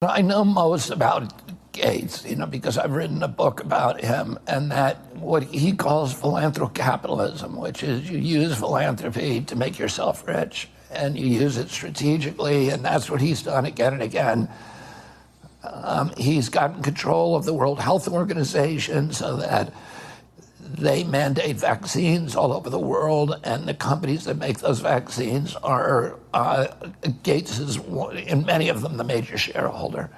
I know most about Gates, because I've written a book about him, and that what he calls philanthrocapitalism, which is you use philanthropy to make yourself rich, and you use it strategically, and that's what he's done again and again. He's gotten control of the World Health Organization so that they mandate vaccines all over the world, and the companies that make those vaccines are Gates is, in many of them, the major shareholder.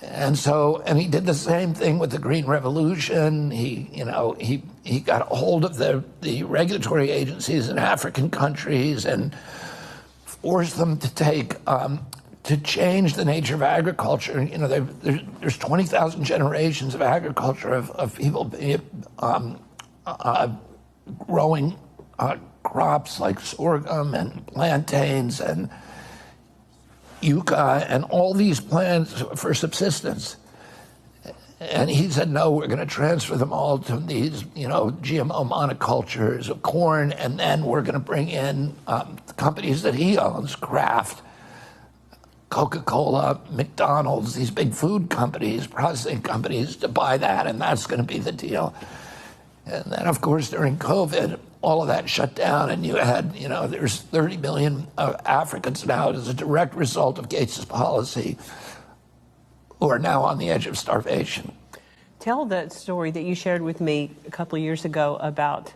And he did the same thing with the Green Revolution. He got a hold of the regulatory agencies in African countries and forced them to change the nature of agriculture. There's 20,000 generations of agriculture of people growing crops like sorghum and plantains and yucca and all these plants for subsistence. And he said, no, we're going to transfer them all to these, GMO monocultures of corn, and then we're going to bring in companies that he owns, Kraft, Coca-Cola, McDonald's, these big food companies, processing companies, to buy that, and that's going to be the deal. And then, of course, during COVID, all of that shut down, and you had, there's 30 million Africans now as a direct result of Gates's policy who are now on the edge of starvation. Tell that story that you shared with me a couple of years ago about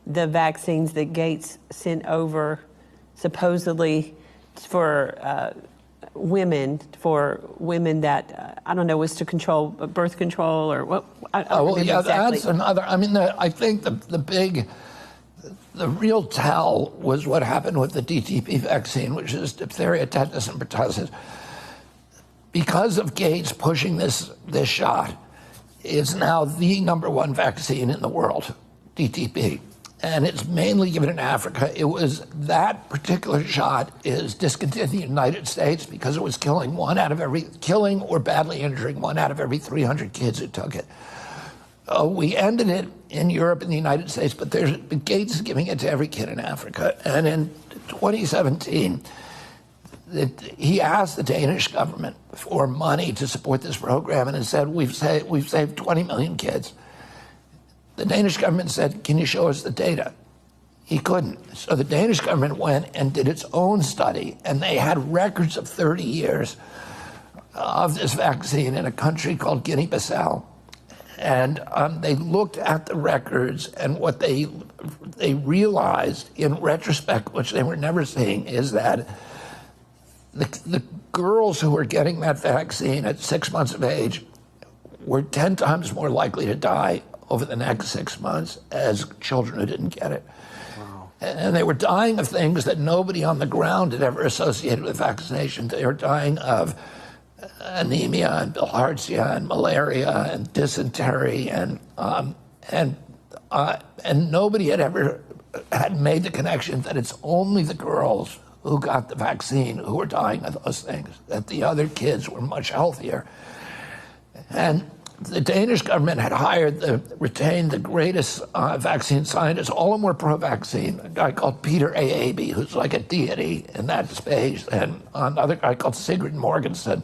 the vaccines that Gates sent over supposedly for women that, I don't know, was to control birth control or what? That's another. I think the real tell was what happened with the DTP vaccine, which is diphtheria, tetanus, and pertussis. Because of Gates pushing this shot, it's now the #1 vaccine in the world, DTP. And it's mainly given in Africa. It was that particular shot is discontinued in the United States because it was killing or badly injuring 1 out of every 300 kids who took it. We ended it in Europe and the United States, but Gates is giving it to every kid in Africa. And in 2017, he asked the Danish government for money to support this program, and it said, we've saved 20 million kids. The Danish government said, can you show us the data? He couldn't. So the Danish government went and did its own study, and they had records of 30 years of this vaccine in a country called Guinea-Bissau. And they looked at the records, and what they realized in retrospect, which they were never seeing, is that the girls who were getting that vaccine at 6 months of age were 10 times more likely to die over the next 6 months as children who didn't get it. Wow. And they were dying of things that nobody on the ground had ever associated with vaccination. They were dying of anemia and bilharzia and malaria and dysentery and nobody had made the connection that it's only the girls who got the vaccine who were dying of those things, that the other kids were much healthier. And the Danish government had retained the greatest vaccine scientists. All of them were pro-vaccine. A guy called Peter A. Abiy, who's like a deity in that space, and another guy called Sigrid Morgensen,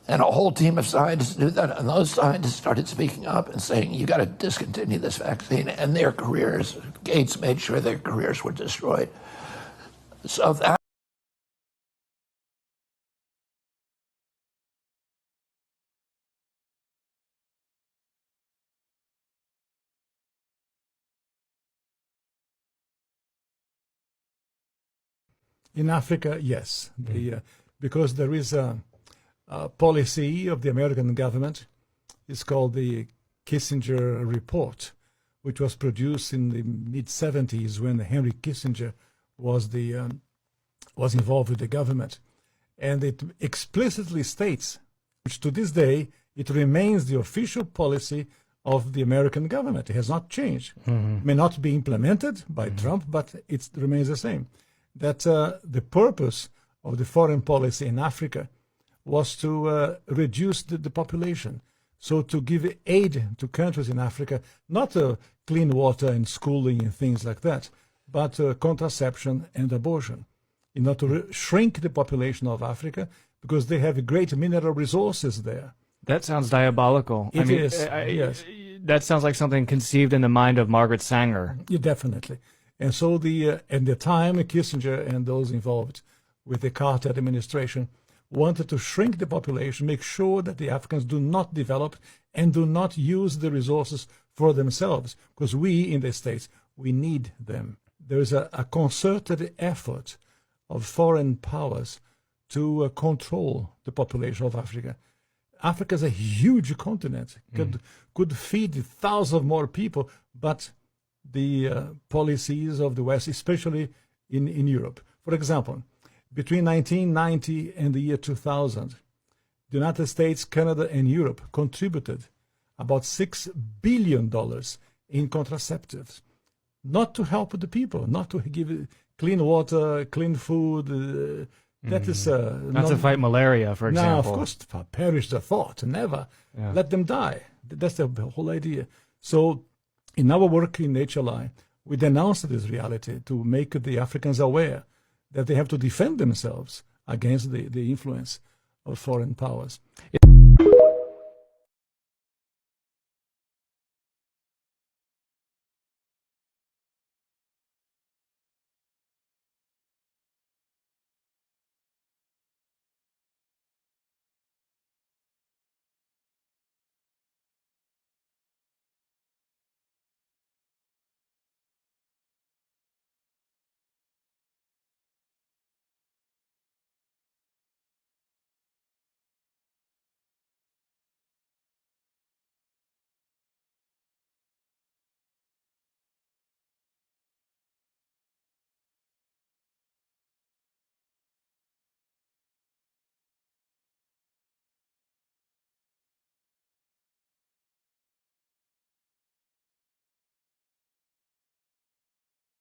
and a whole team of scientists knew that. And those scientists started speaking up and saying, you got to discontinue this vaccine. And their careers, Gates made sure their careers were destroyed. So that in Africa, yes, because there is a policy of the American government. It's called the Kissinger Report, which was produced in the mid-70s when Henry Kissinger was involved with the government. And it explicitly states, which to this day, it remains the official policy of the American government. It has not changed. Mm-hmm. It may not be implemented by Trump, but it remains the same. That the purpose of the foreign policy in Africa was to reduce the population. So to give aid to countries in Africa, not clean water and schooling and things like that, but contraception and abortion, in order to shrink the population of Africa, because they have great mineral resources there. That sounds diabolical. It is, yes. That sounds like something conceived in the mind of Margaret Sanger. Yeah, definitely. And so at the time, Kissinger and those involved with the Carter administration wanted to shrink the population, make sure that the Africans do not develop and do not use the resources for themselves, because we in the States, we need them. There is a concerted effort of foreign powers to control the population of Africa. Africa is a huge continent, could feed thousands of more people, but the policies of the West, especially in Europe. For example, between 1990 and the year 2000, the United States, Canada, and Europe contributed about $6 billion in contraceptives, not to help the people, not to give clean water, clean food. That is not to fight malaria, for example. No, of course, perish the thought, never. Yeah. Let them die. That's the whole idea. So in our work in HLI, we denounced this reality to make the Africans aware that they have to defend themselves against the influence of foreign powers.